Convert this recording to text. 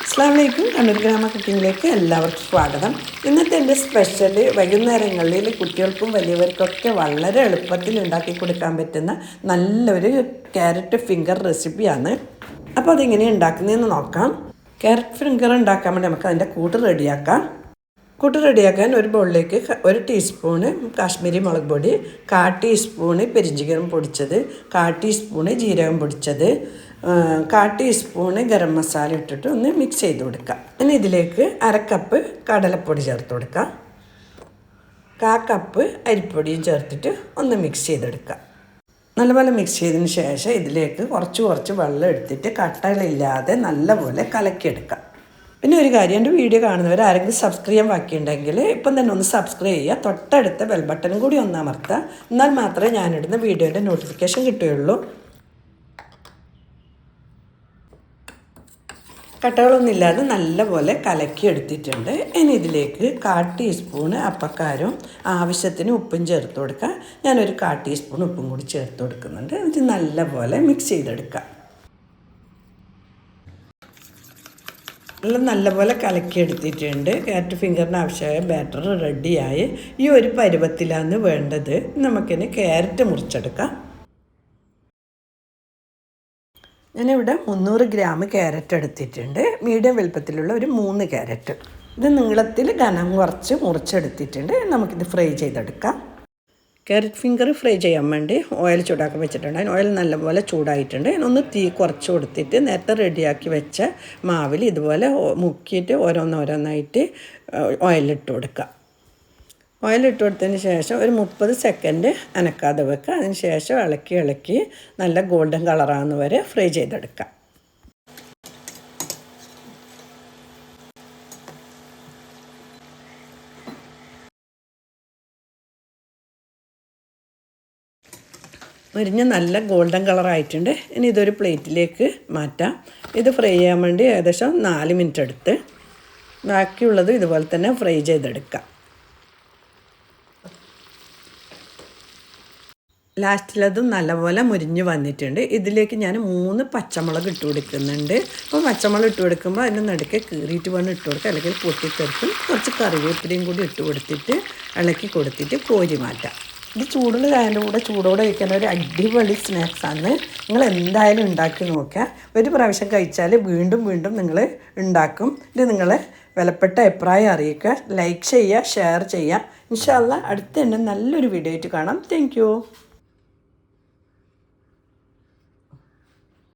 അസ്സലാമു അലൈക്കും. കണ്ണൂർ ഗ്രാമ കുക്കിങ്ങിലേക്ക് എല്ലാവർക്കും സ്വാഗതം. ഇന്നത്തെ എൻ്റെ സ്പെഷ്യൽ വൈകുന്നേരങ്ങളിൽ കുട്ടികൾക്കും വലിയവർക്കൊക്കെ വളരെ എളുപ്പത്തിൽ ഉണ്ടാക്കി കൊടുക്കാൻ പറ്റുന്ന നല്ലൊരു ക്യാരറ്റ് ഫിംഗർ റെസിപ്പിയാണ്. അപ്പോൾ അതെങ്ങനെയാണ് ഉണ്ടാക്കുന്നതെന്ന് നോക്കാം. ക്യാരറ്റ് ഫിംഗർ ഉണ്ടാക്കാൻ വേണ്ടി നമുക്ക് അതിൻ്റെ കൂട്ട് റെഡിയാക്കാം. കൂട്ട് റെഡിയാക്കാൻ ഒരു ബൗളിലേക്ക് 1 ടീസ്പൂണ് കാശ്മീരി മുളക് പൊടി, 1/4 ടീസ്പൂണ് പെരിഞ്ചീരകം പൊടിച്ചത്, 1/4 ടീസ്പൂണ് ജീരകം പൊടിച്ചത്, 1/4 ടീസ്പൂണ് ഗരം മസാല ഇട്ടിട്ട് ഒന്ന് മിക്സ് ചെയ്ത് കൊടുക്കാം. ഇനി ഇതിലേക്ക് 1/2 കപ്പ് കടലപ്പൊടി ചേർത്ത് കൊടുക്കാം. 1/4 കപ്പ് അരിപ്പൊടിയും ചേർത്തിട്ട് ഒന്ന് മിക്സ് ചെയ്തെടുക്കാം. നല്ലപോലെ മിക്സ് ചെയ്തതിന് ശേഷം ഇതിലേക്ക് കുറച്ച് വെള്ളം എടുത്തിട്ട് കട്ടകളില്ലാതെ നല്ലപോലെ കലക്കിയെടുക്കാം. പിന്നെ ഒരു കാര്യം, എൻ്റെ വീഡിയോ കാണുന്നവർ ആരെങ്കിലും സബ്സ്ക്രൈബ് ചെയ്യാൻ ബാക്കിയുണ്ടെങ്കിൽ ഇപ്പം തന്നെ ഒന്ന് സബ്സ്ക്രൈബ് ചെയ്യുക. തൊട്ടടുത്ത ബെൽ ബട്ടണും കൂടി ഒന്ന് അമർത്തുക. എന്നാൽ മാത്രമേ ഞാനിടുന്ന വീഡിയോൻ്റെ നോട്ടിഫിക്കേഷൻ കിട്ടുകയുള്ളൂ. കട്ടകളൊന്നുമില്ലാതെ നല്ലപോലെ കലക്കി എടുത്തിട്ടുണ്ട്. ഇനി ഇതിലേക്ക് 1/4 ടീസ്പൂണ് അപ്പക്കാരം, ആവശ്യത്തിന് ഉപ്പും ചേർത്ത് കൊടുക്കുക. ഞാനൊരു 1/4 ടീസ്പൂൺ ഉപ്പും കൂടി ചേർത്ത് കൊടുക്കുന്നുണ്ട്. ഇത് നല്ലപോലെ മിക്സ് ചെയ്തെടുക്കുക. നല്ലപോലെ കലക്കി എടുത്തിട്ടുണ്ട്. ക്യാരറ്റ് ഫിംഗറിന് ആവശ്യമായ ബാറ്റർ റെഡിയായി. ഈ ഒരു പരുവത്തിലാണ് വേണ്ടത്. നമുക്കിനി ക്യാരറ്റ് മുറിച്ചെടുക്കാം. ഞാനിവിടെ 300 ഗ്രാം ക്യാരറ്റ് എടുത്തിട്ടുണ്ട്. മീഡിയം വലുപ്പത്തിലുള്ള ഒരു 3 ക്യാരറ്റ്. ഇത് നീളത്തിൽ ഘനം കുറച്ച് മുറിച്ചെടുത്തിട്ടുണ്ട്. നമുക്കിത് ഫ്രൈ ചെയ്തെടുക്കാം. ക്യാരറ്റ് ഫിംഗർ ഫ്രൈ ചെയ്യാൻ വേണ്ടി ഓയിൽ ചൂടാക്കാൻ വെച്ചിട്ടുണ്ട്. ഓയിൽ നല്ലപോലെ ചൂടായിട്ടുണ്ട്. ഒന്ന് തീ കുറച്ച് കൊടുത്തിട്ട് നേരത്തെ റെഡിയാക്കി വെച്ച മാവിൽ ഇതുപോലെ മുക്കിയിട്ട് ഓരോന്നായിട്ട് ഓയിലിട്ട് കൊടുക്കുക. ഓയിലിട്ട് കൊടുത്തതിന് ശേഷം ഒരു 30 സെക്കൻഡ് അനക്കാതെ വെക്കുക. അതിന് ശേഷം ഇളക്കി നല്ല ഗോൾഡൻ കളറാകുന്ന വരെ ഫ്രൈ ചെയ്തെടുക്കാം. മുരിഞ്ഞ് നല്ല ഗോൾഡൻ കളറായിട്ടുണ്ട്. ഇനി ഇതൊരു പ്ലേറ്റിലേക്ക് മാറ്റാം. ഇത് ഫ്രൈ ചെയ്യാൻ വേണ്ടി ഏകദേശം 4 മിനിറ്റ് എടുത്ത് ബാക്കിയുള്ളത് ഇതുപോലെ തന്നെ ഫ്രൈ ചെയ്തെടുക്കാം. ലാസ്റ്റിലതും നല്ലപോലെ മുരിഞ്ഞ് വന്നിട്ടുണ്ട്. ഇതിലേക്ക് ഞാൻ 3 പച്ചമുളക് ഇട്ട് കൊടുക്കുന്നുണ്ട്. അപ്പോൾ പച്ചമുളക് ഇട്ട് കൊടുക്കുമ്പോൾ അതിൻ്റെ നടുക്ക് കീറിയിട്ട് വേണം ഇട്ട് കൊടുക്കുക, അല്ലെങ്കിൽ പൊട്ടിത്തെറിക്കും. കുറച്ച് കറിവേപ്പിലയും കൂടി ഇട്ട് കൊടുത്തിട്ട് ഇളക്കി കൊടുത്തിട്ട് കോരി മാറ്റാം. ഇത് ചൂടുള്ള ചായൻ്റെ കൂടെ ചൂടോടെ കഴിക്കാൻ ഒരു അടിപൊളി സ്നാക്സാണ്. നിങ്ങൾ എന്തായാലും ഉണ്ടാക്കി നോക്കുക. ഒരു പ്രാവശ്യം കഴിച്ചാൽ വീണ്ടും നിങ്ങൾ ഉണ്ടാക്കും. ഇത് നിങ്ങൾ വിലപ്പെട്ട അഭിപ്രായം അറിയിക്കുക. ലൈക്ക് ചെയ്യുക, ഷെയർ ചെയ്യുക. ഇൻഷാ അല്ലാഹ് അടുത്ത തന്നെ നല്ലൊരു വീഡിയോ ആയിട്ട് കാണാം. താങ്ക്